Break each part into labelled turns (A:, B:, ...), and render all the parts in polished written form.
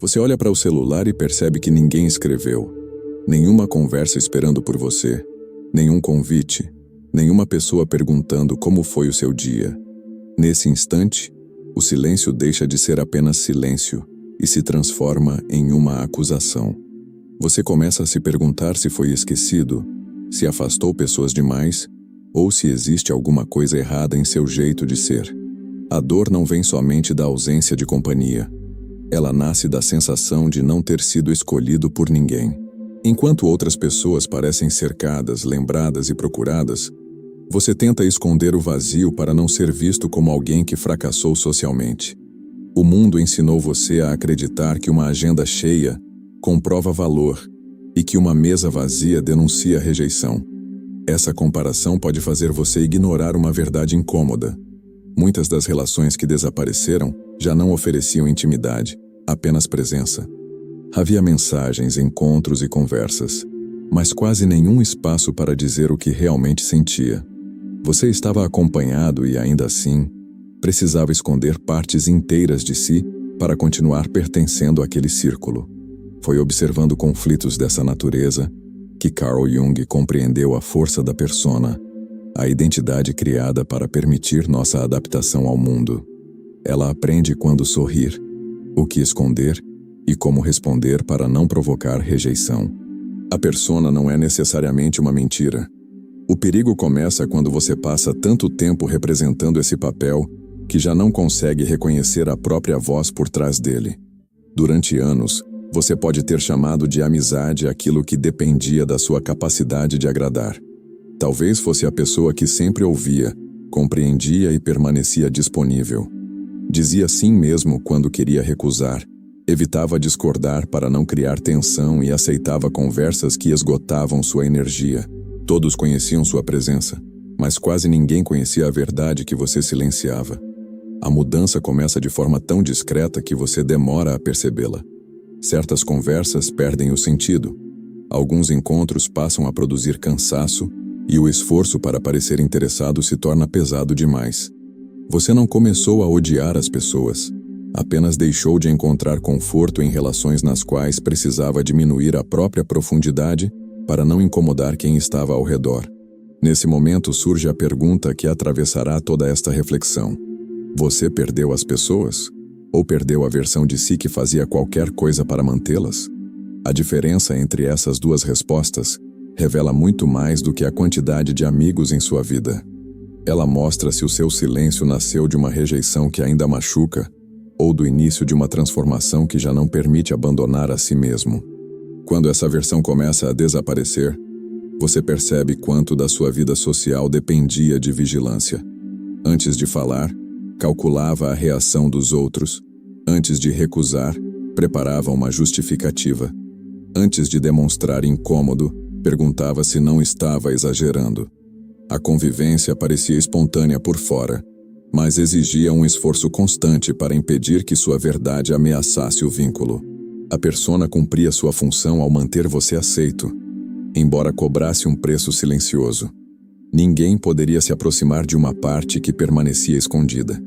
A: Você olha para o celular e percebe que ninguém escreveu. Nenhuma conversa esperando por você. Nenhum convite. Nenhuma pessoa perguntando como foi o seu dia. Nesse instante, o silêncio deixa de ser apenas silêncio e se transforma em uma acusação. Você começa a se perguntar se foi esquecido, se afastou pessoas demais, ou se existe alguma coisa errada em seu jeito de ser. A dor não vem somente da ausência de companhia. Ela nasce da sensação de não ter sido escolhido por ninguém. Enquanto outras pessoas parecem cercadas, lembradas e procuradas, você tenta esconder o vazio para não ser visto como alguém que fracassou socialmente. O mundo ensinou você a acreditar que uma agenda cheia comprova valor e que uma mesa vazia denuncia rejeição. Essa comparação pode fazer você ignorar uma verdade incômoda. Muitas das relações que desapareceram já não ofereciam intimidade, apenas presença. Havia mensagens, encontros e conversas, mas quase nenhum espaço para dizer o que realmente sentia. Você estava acompanhado e, ainda assim, precisava esconder partes inteiras de si para continuar pertencendo àquele círculo. Foi observando conflitos dessa natureza que Carl Jung compreendeu a força da persona, a identidade criada para permitir nossa adaptação ao mundo. Ela aprende quando sorrir, o que esconder e como responder para não provocar rejeição. A persona não é necessariamente uma mentira. O perigo começa quando você passa tanto tempo representando esse papel que já não consegue reconhecer a própria voz por trás dele. Durante anos, você pode ter chamado de amizade aquilo que dependia da sua capacidade de agradar. Talvez fosse a pessoa que sempre ouvia, compreendia e permanecia disponível. Dizia sim mesmo quando queria recusar, evitava discordar para não criar tensão e aceitava conversas que esgotavam sua energia. Todos conheciam sua presença, mas quase ninguém conhecia a verdade que você silenciava. A mudança começa de forma tão discreta que você demora a percebê-la. Certas conversas perdem o sentido. Alguns encontros passam a produzir cansaço e o esforço para parecer interessado se torna pesado demais. Você não começou a odiar as pessoas, apenas deixou de encontrar conforto em relações nas quais precisava diminuir a própria profundidade para não incomodar quem estava ao redor. Nesse momento surge a pergunta que atravessará toda esta reflexão. Você perdeu as pessoas? Ou perdeu a versão de si que fazia qualquer coisa para mantê-las? A diferença entre essas duas respostas revela muito mais do que a quantidade de amigos em sua vida. Ela mostra se o seu silêncio nasceu de uma rejeição que ainda machuca ou do início de uma transformação que já não permite abandonar a si mesmo. Quando essa versão começa a desaparecer, você percebe quanto da sua vida social dependia de vigilância. Antes de falar, calculava a reação dos outros. Antes de recusar, preparava uma justificativa. Antes de demonstrar incômodo, perguntava se não estava exagerando. A convivência parecia espontânea por fora, mas exigia um esforço constante para impedir que sua verdade ameaçasse o vínculo. A persona cumpria sua função ao manter você aceito, embora cobrasse um preço silencioso. Ninguém poderia se aproximar de uma parte que permanecia escondida.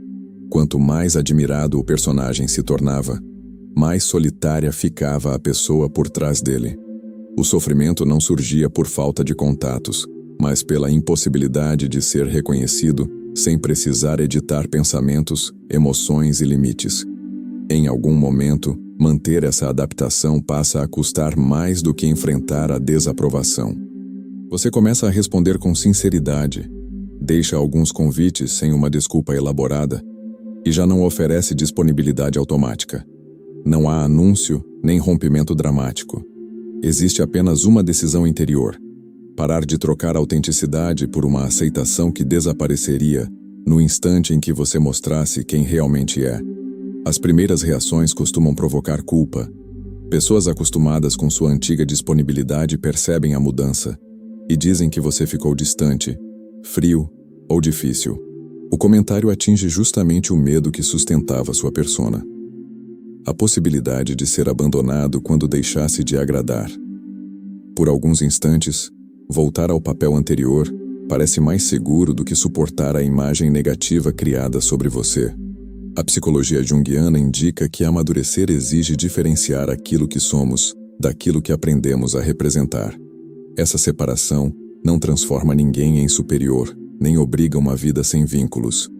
A: Quanto mais admirado o personagem se tornava, mais solitária ficava a pessoa por trás dele. O sofrimento não surgia por falta de contatos, mas pela impossibilidade de ser reconhecido sem precisar editar pensamentos, emoções e limites. Em algum momento, manter essa adaptação passa a custar mais do que enfrentar a desaprovação. Você começa a responder com sinceridade, deixa alguns convites sem uma desculpa elaborada e já não oferece disponibilidade automática. Não há anúncio nem rompimento dramático. Existe apenas uma decisão interior: parar de trocar autenticidade por uma aceitação que desapareceria no instante em que você mostrasse quem realmente é. As primeiras reações costumam provocar culpa. Pessoas acostumadas com sua antiga disponibilidade percebem a mudança e dizem que você ficou distante, frio ou difícil. O comentário atinge justamente o medo que sustentava sua persona. A possibilidade de ser abandonado quando deixasse de agradar. Por alguns instantes, voltar ao papel anterior parece mais seguro do que suportar a imagem negativa criada sobre você. A psicologia junguiana indica que amadurecer exige diferenciar aquilo que somos daquilo que aprendemos a representar. Essa separação não transforma ninguém em superior, nem obriga uma vida sem vínculos.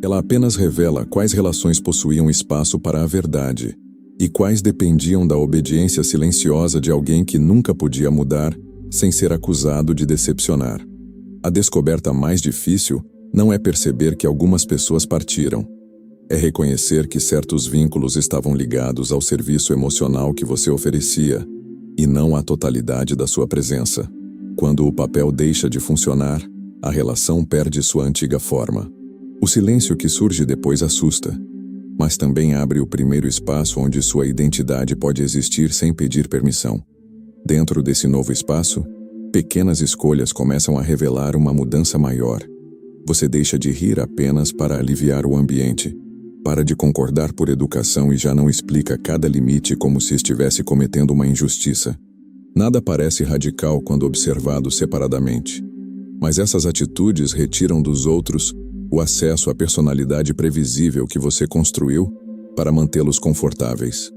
A: Ela apenas revela quais relações possuíam espaço para a verdade e quais dependiam da obediência silenciosa de alguém que nunca podia mudar sem ser acusado de decepcionar. A descoberta mais difícil não é perceber que algumas pessoas partiram. É reconhecer que certos vínculos estavam ligados ao serviço emocional que você oferecia, e não à totalidade da sua presença. Quando o papel deixa de funcionar, a relação perde sua antiga forma. O silêncio que surge depois assusta, mas também abre o primeiro espaço onde sua identidade pode existir sem pedir permissão. Dentro desse novo espaço, pequenas escolhas começam a revelar uma mudança maior. Você deixa de rir apenas para aliviar o ambiente. Para de concordar por educação e já não explica cada limite como se estivesse cometendo uma injustiça. Nada parece radical quando observado separadamente. Mas essas atitudes retiram dos outros o acesso à personalidade previsível que você construiu para mantê-los confortáveis.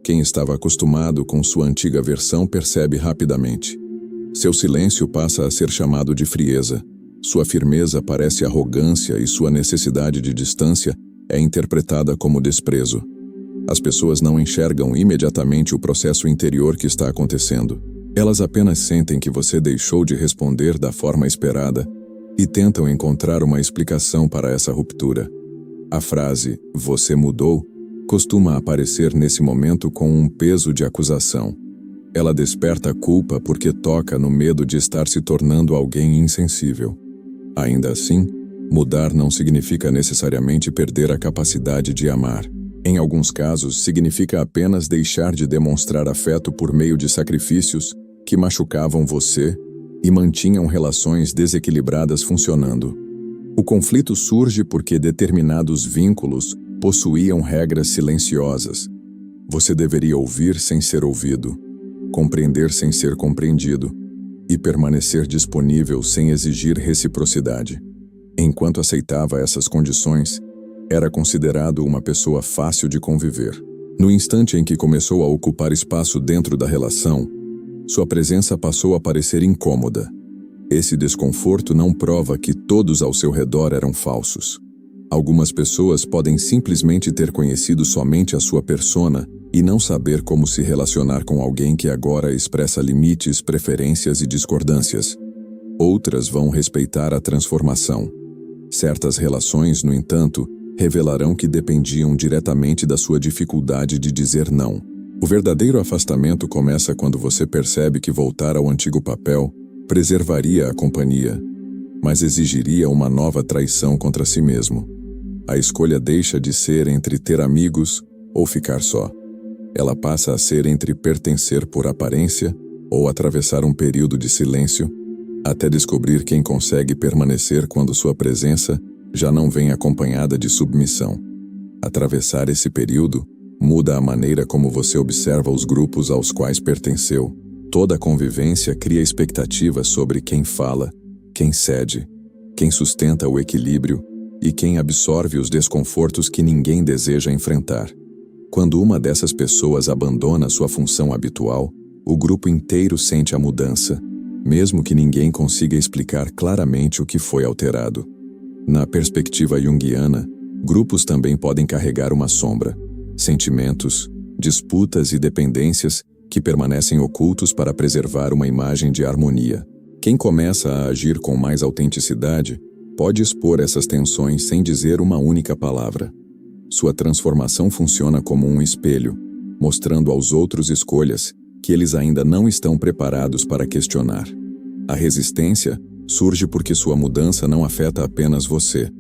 A: Quem estava acostumado com sua antiga versão percebe rapidamente. Seu silêncio passa a ser chamado de frieza, sua firmeza parece arrogância e sua necessidade de distância é interpretada como desprezo. As pessoas não enxergam imediatamente o processo interior que está acontecendo. Elas apenas sentem que você deixou de responder da forma esperada e tentam encontrar uma explicação para essa ruptura. A frase "você mudou" costuma aparecer nesse momento com um peso de acusação. Ela desperta culpa porque toca no medo de estar se tornando alguém insensível. Ainda assim, mudar não significa necessariamente perder a capacidade de amar. Em alguns casos, significa apenas deixar de demonstrar afeto por meio de sacrifícios que machucavam você e mantinham relações desequilibradas funcionando. O conflito surge porque determinados vínculos possuíam regras silenciosas. Você deveria ouvir sem ser ouvido, compreender sem ser compreendido e permanecer disponível sem exigir reciprocidade. Enquanto aceitava essas condições, era considerado uma pessoa fácil de conviver. No instante em que começou a ocupar espaço dentro da relação, sua presença passou a parecer incômoda. Esse desconforto não prova que todos ao seu redor eram falsos. Algumas pessoas podem simplesmente ter conhecido somente a sua persona e não saber como se relacionar com alguém que agora expressa limites, preferências e discordâncias. Outras vão respeitar a transformação. Certas relações, no entanto, revelarão que dependiam diretamente da sua dificuldade de dizer não. O verdadeiro afastamento começa quando você percebe que voltar ao antigo papel preservaria a companhia, mas exigiria uma nova traição contra si mesmo. A escolha deixa de ser entre ter amigos ou ficar só. Ela passa a ser entre pertencer por aparência ou atravessar um período de silêncio, até descobrir quem consegue permanecer quando sua presença já não vem acompanhada de submissão. Atravessar esse período muda a maneira como você observa os grupos aos quais pertenceu. Toda convivência cria expectativas sobre quem fala, quem cede, quem sustenta o equilíbrio e quem absorve os desconfortos que ninguém deseja enfrentar. Quando uma dessas pessoas abandona sua função habitual, o grupo inteiro sente a mudança, mesmo que ninguém consiga explicar claramente o que foi alterado. Na perspectiva junguiana, grupos também podem carregar uma sombra, sentimentos, disputas e dependências que permanecem ocultos para preservar uma imagem de harmonia. Quem começa a agir com mais autenticidade pode expor essas tensões sem dizer uma única palavra. Sua transformação funciona como um espelho, mostrando aos outros escolhas que eles ainda não estão preparados para questionar. A resistência surge porque sua mudança não afeta apenas você.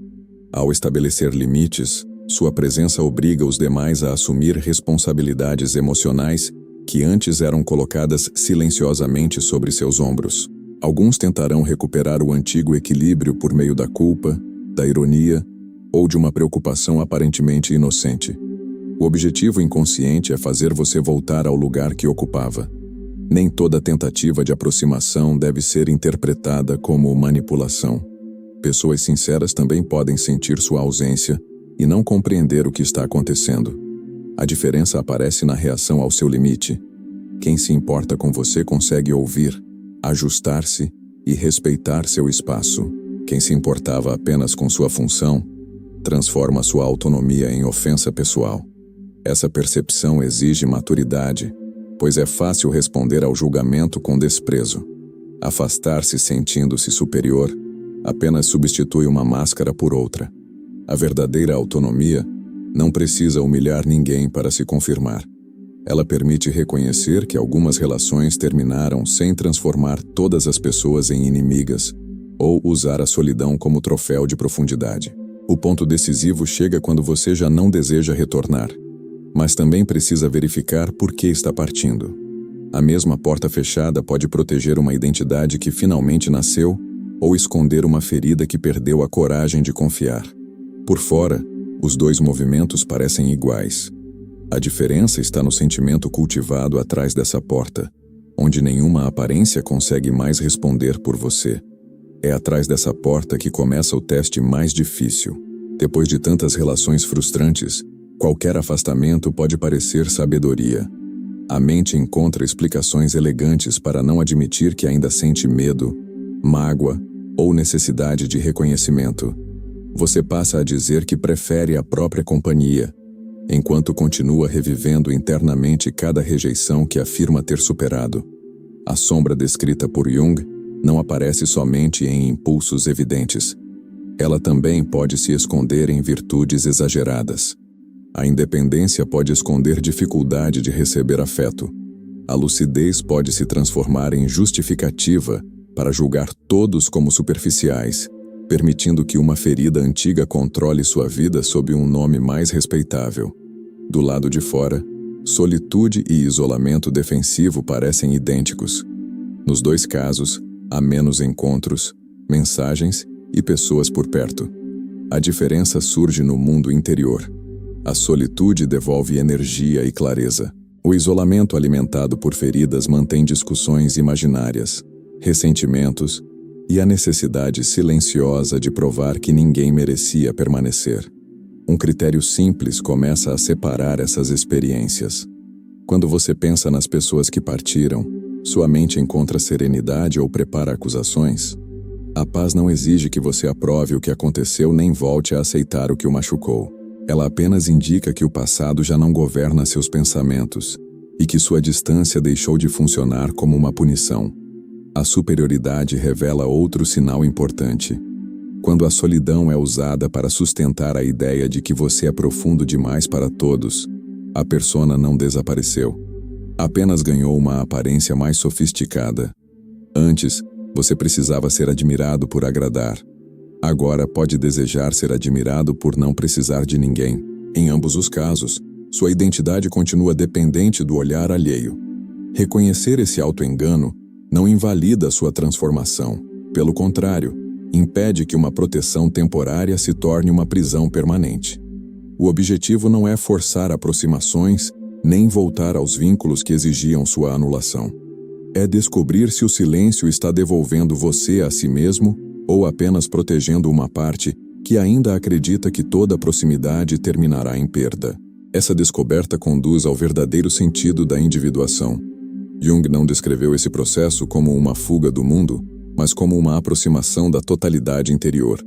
A: Ao estabelecer limites, sua presença obriga os demais a assumir responsabilidades emocionais que antes eram colocadas silenciosamente sobre seus ombros. Alguns tentarão recuperar o antigo equilíbrio por meio da culpa, da ironia ou de uma preocupação aparentemente inocente. O objetivo inconsciente é fazer você voltar ao lugar que ocupava. Nem toda tentativa de aproximação deve ser interpretada como manipulação. Pessoas sinceras também podem sentir sua ausência e não compreender o que está acontecendo. A diferença aparece na reação ao seu limite. Quem se importa com você consegue ouvir, ajustar-se e respeitar seu espaço. Quem se importava apenas com sua função, transforma sua autonomia em ofensa pessoal. Essa percepção exige maturidade, pois é fácil responder ao julgamento com desprezo. Afastar-se sentindo-se superior apenas substitui uma máscara por outra. A verdadeira autonomia não precisa humilhar ninguém para se confirmar. Ela permite reconhecer que algumas relações terminaram sem transformar todas as pessoas em inimigas, ou usar a solidão como troféu de profundidade. O ponto decisivo chega quando você já não deseja retornar, mas também precisa verificar por que está partindo. A mesma porta fechada pode proteger uma identidade que finalmente nasceu ou esconder uma ferida que perdeu a coragem de confiar. Por fora, os dois movimentos parecem iguais. A diferença está no sentimento cultivado atrás dessa porta, onde nenhuma aparência consegue mais responder por você. É atrás dessa porta que começa o teste mais difícil. Depois de tantas relações frustrantes, qualquer afastamento pode parecer sabedoria. A mente encontra explicações elegantes para não admitir que ainda sente medo, mágoa ou necessidade de reconhecimento. Você passa a dizer que prefere a própria companhia, enquanto continua revivendo internamente cada rejeição que afirma ter superado. A sombra descrita por Jung não aparece somente em impulsos evidentes. Ela também pode se esconder em virtudes exageradas. A independência pode esconder dificuldade de receber afeto. A lucidez pode se transformar em justificativa para julgar todos como superficiais, permitindo que uma ferida antiga controle sua vida sob um nome mais respeitável. Do lado de fora, solitude e isolamento defensivo parecem idênticos. Nos dois casos, há menos encontros, mensagens e pessoas por perto. A diferença surge no mundo interior. A solitude devolve energia e clareza. O isolamento alimentado por feridas mantém discussões imaginárias, ressentimentos e a necessidade silenciosa de provar que ninguém merecia permanecer. Um critério simples começa a separar essas experiências. Quando você pensa nas pessoas que partiram, sua mente encontra serenidade ou prepara acusações? A paz não exige que você aprove o que aconteceu nem volte a aceitar o que o machucou. Ela apenas indica que o passado já não governa seus pensamentos e que sua distância deixou de funcionar como uma punição. A superioridade revela outro sinal importante. Quando a solidão é usada para sustentar a ideia de que você é profundo demais para todos, a persona não desapareceu. Apenas ganhou uma aparência mais sofisticada. Antes, você precisava ser admirado por agradar. Agora pode desejar ser admirado por não precisar de ninguém. Em ambos os casos, sua identidade continua dependente do olhar alheio. Reconhecer esse auto-engano não invalida sua transformação. Pelo contrário, impede que uma proteção temporária se torne uma prisão permanente. O objetivo não é forçar aproximações, nem voltar aos vínculos que exigiam sua anulação. É descobrir se o silêncio está devolvendo você a si mesmo ou apenas protegendo uma parte que ainda acredita que toda proximidade terminará em perda. Essa descoberta conduz ao verdadeiro sentido da individuação. Jung não descreveu esse processo como uma fuga do mundo, mas como uma aproximação da totalidade interior.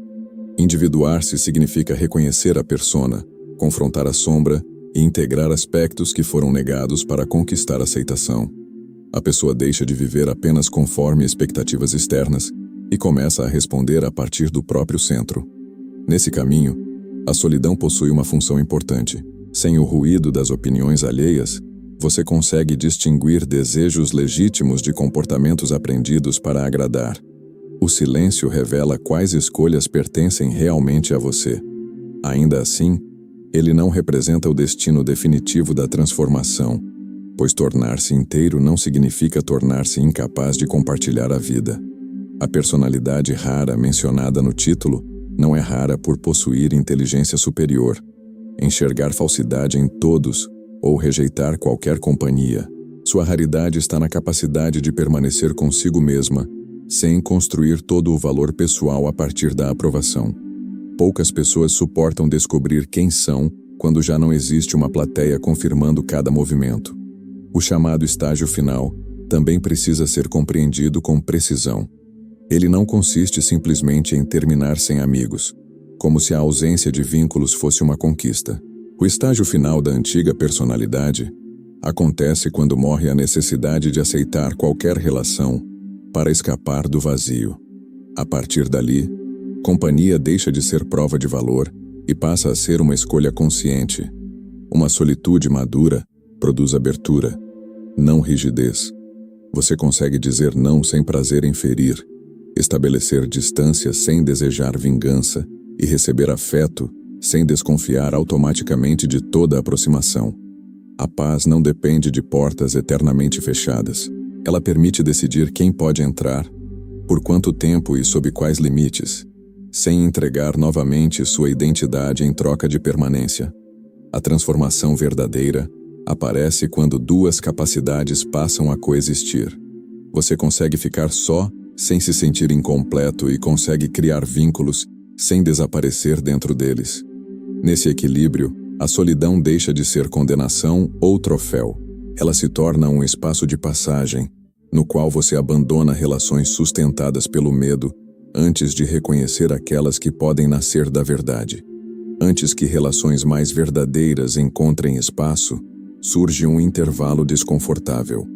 A: Individuar-se significa reconhecer a persona, confrontar a sombra e integrar aspectos que foram negados para conquistar aceitação. A pessoa deixa de viver apenas conforme expectativas externas e começa a responder a partir do próprio centro. Nesse caminho, a solidão possui uma função importante. Sem o ruído das opiniões alheias, você consegue distinguir desejos legítimos de comportamentos aprendidos para agradar. O silêncio revela quais escolhas pertencem realmente a você. Ainda assim, ele não representa o destino definitivo da transformação, pois tornar-se inteiro não significa tornar-se incapaz de compartilhar a vida. A personalidade rara mencionada no título não é rara por possuir inteligência superior, enxergar falsidade em todos ou rejeitar qualquer companhia. Sua raridade está na capacidade de permanecer consigo mesma, sem construir todo o valor pessoal a partir da aprovação. Poucas pessoas suportam descobrir quem são quando já não existe uma plateia confirmando cada movimento. O chamado estágio final também precisa ser compreendido com precisão. Ele não consiste simplesmente em terminar sem amigos, como se a ausência de vínculos fosse uma conquista. O estágio final da antiga personalidade acontece quando morre a necessidade de aceitar qualquer relação para escapar do vazio. A partir dali, companhia deixa de ser prova de valor e passa a ser uma escolha consciente. Uma solitude madura produz abertura, não rigidez. Você consegue dizer não sem prazer em ferir, estabelecer distância sem desejar vingança e receber afeto sem desconfiar automaticamente de toda aproximação. A paz não depende de portas eternamente fechadas. Ela permite decidir quem pode entrar, por quanto tempo e sob quais limites, sem entregar novamente sua identidade em troca de permanência. A transformação verdadeira aparece quando duas capacidades passam a coexistir. Você consegue ficar só sem se sentir incompleto e consegue criar vínculos sem desaparecer dentro deles. Nesse equilíbrio, a solidão deixa de ser condenação ou troféu. Ela se torna um espaço de passagem, no qual você abandona relações sustentadas pelo medo antes de reconhecer aquelas que podem nascer da verdade. Antes que relações mais verdadeiras encontrem espaço, surge um intervalo desconfortável.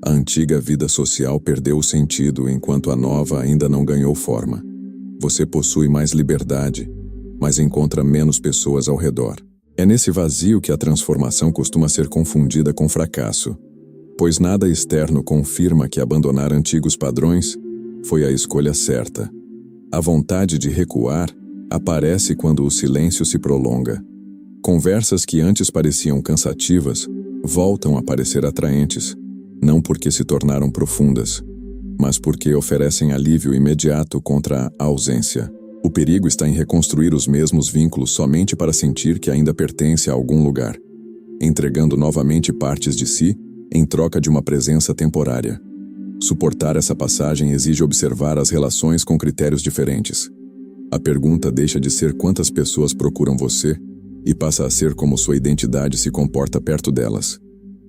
A: A antiga vida social perdeu o sentido enquanto a nova ainda não ganhou forma. Você possui mais liberdade, mas encontra menos pessoas ao redor. É nesse vazio que a transformação costuma ser confundida com fracasso, pois nada externo confirma que abandonar antigos padrões foi a escolha certa. A vontade de recuar aparece quando o silêncio se prolonga. Conversas que antes pareciam cansativas voltam a parecer atraentes, não porque se tornaram profundas, mas porque oferecem alívio imediato contra a ausência. O perigo está em reconstruir os mesmos vínculos somente para sentir que ainda pertence a algum lugar, entregando novamente partes de si em troca de uma presença temporária. Suportar essa passagem exige observar as relações com critérios diferentes. A pergunta deixa de ser quantas pessoas procuram você e passa a ser como sua identidade se comporta perto delas.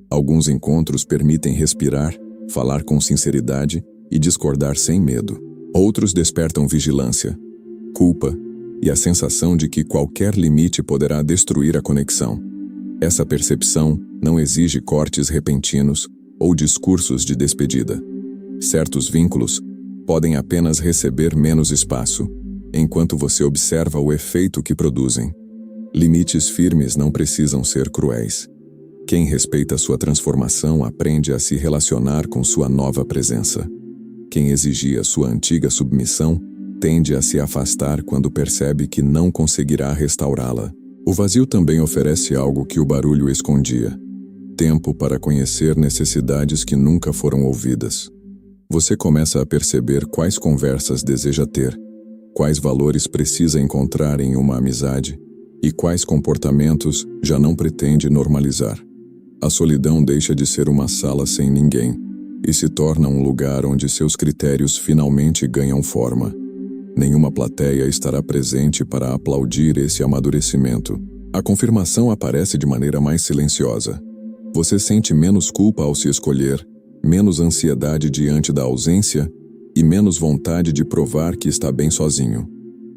A: Alguns encontros permitem respirar, falar com sinceridade e discordar sem medo. Outros despertam vigilância, culpa e a sensação de que qualquer limite poderá destruir a conexão. Essa percepção não exige cortes repentinos ou discursos de despedida. Certos vínculos podem apenas receber menos espaço, enquanto você observa o efeito que produzem. Limites firmes não precisam ser cruéis. Quem respeita sua transformação aprende a se relacionar com sua nova presença. Quem exigia sua antiga submissão tende a se afastar quando percebe que não conseguirá restaurá-la. O vazio também oferece algo que o barulho escondia: tempo para conhecer necessidades que nunca foram ouvidas. Você começa a perceber quais conversas deseja ter, quais valores precisa encontrar em uma amizade e quais comportamentos já não pretende normalizar. A solidão deixa de ser uma sala sem ninguém e se torna um lugar onde seus critérios finalmente ganham forma. Nenhuma plateia estará presente para aplaudir esse amadurecimento. A confirmação aparece de maneira mais silenciosa. Você sente menos culpa ao se escolher, menos ansiedade diante da ausência e menos vontade de provar que está bem sozinho.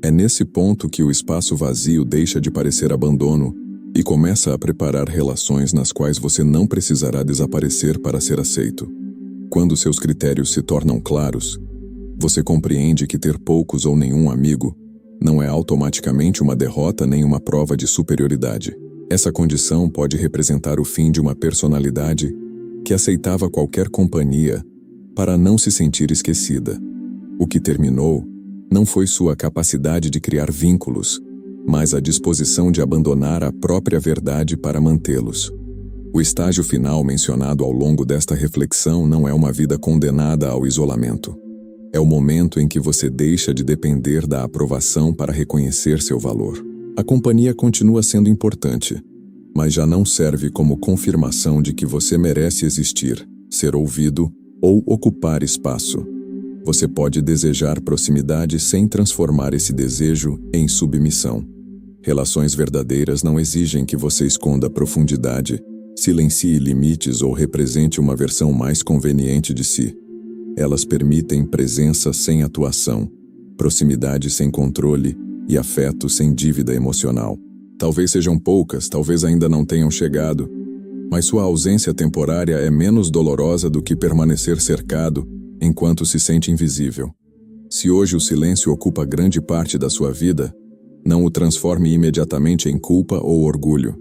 A: É nesse ponto que o espaço vazio deixa de parecer abandono e começa a preparar relações nas quais você não precisará desaparecer para ser aceito. Quando seus critérios se tornam claros, você compreende que ter poucos ou nenhum amigo não é automaticamente uma derrota nem uma prova de superioridade. Essa condição pode representar o fim de uma personalidade que aceitava qualquer companhia para não se sentir esquecida. O que terminou não foi sua capacidade de criar vínculos, mas a disposição de abandonar a própria verdade para mantê-los. O estágio final mencionado ao longo desta reflexão não é uma vida condenada ao isolamento. É o momento em que você deixa de depender da aprovação para reconhecer seu valor. A companhia continua sendo importante, mas já não serve como confirmação de que você merece existir, ser ouvido ou ocupar espaço. Você pode desejar proximidade sem transformar esse desejo em submissão. Relações verdadeiras não exigem que você esconda profundidade, silencie limites ou represente uma versão mais conveniente de si. Elas permitem presença sem atuação, proximidade sem controle e afeto sem dívida emocional. Talvez sejam poucas, talvez ainda não tenham chegado, mas sua ausência temporária é menos dolorosa do que permanecer cercado enquanto se sente invisível. Se hoje o silêncio ocupa grande parte da sua vida, não o transforme imediatamente em culpa ou orgulho.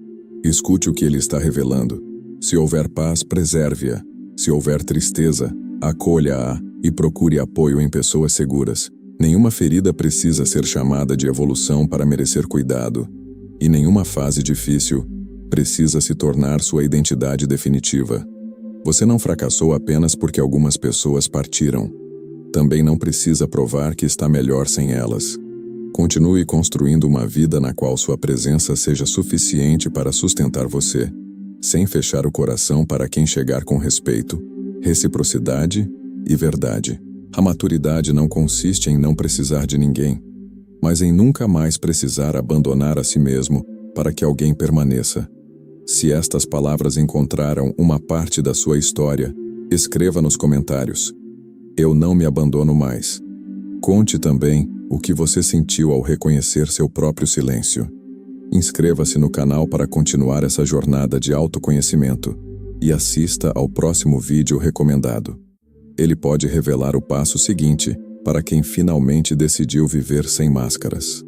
A: Escute o que ele está revelando. Se houver paz, preserve-a. Se houver tristeza, acolha-a e procure apoio em pessoas seguras. Nenhuma ferida precisa ser chamada de evolução para merecer cuidado, e nenhuma fase difícil precisa se tornar sua identidade definitiva. Você não fracassou apenas porque algumas pessoas partiram. Também não precisa provar que está melhor sem elas. Continue construindo uma vida na qual sua presença seja suficiente para sustentar você, sem fechar o coração para quem chegar com respeito, reciprocidade e verdade. A maturidade não consiste em não precisar de ninguém, mas em nunca mais precisar abandonar a si mesmo para que alguém permaneça. Se estas palavras encontraram uma parte da sua história, escreva nos comentários: "Eu não me abandono mais". Conte também o que você sentiu ao reconhecer seu próprio silêncio. Inscreva-se no canal para continuar essa jornada de autoconhecimento e assista ao próximo vídeo recomendado. Ele pode revelar o passo seguinte para quem finalmente decidiu viver sem máscaras.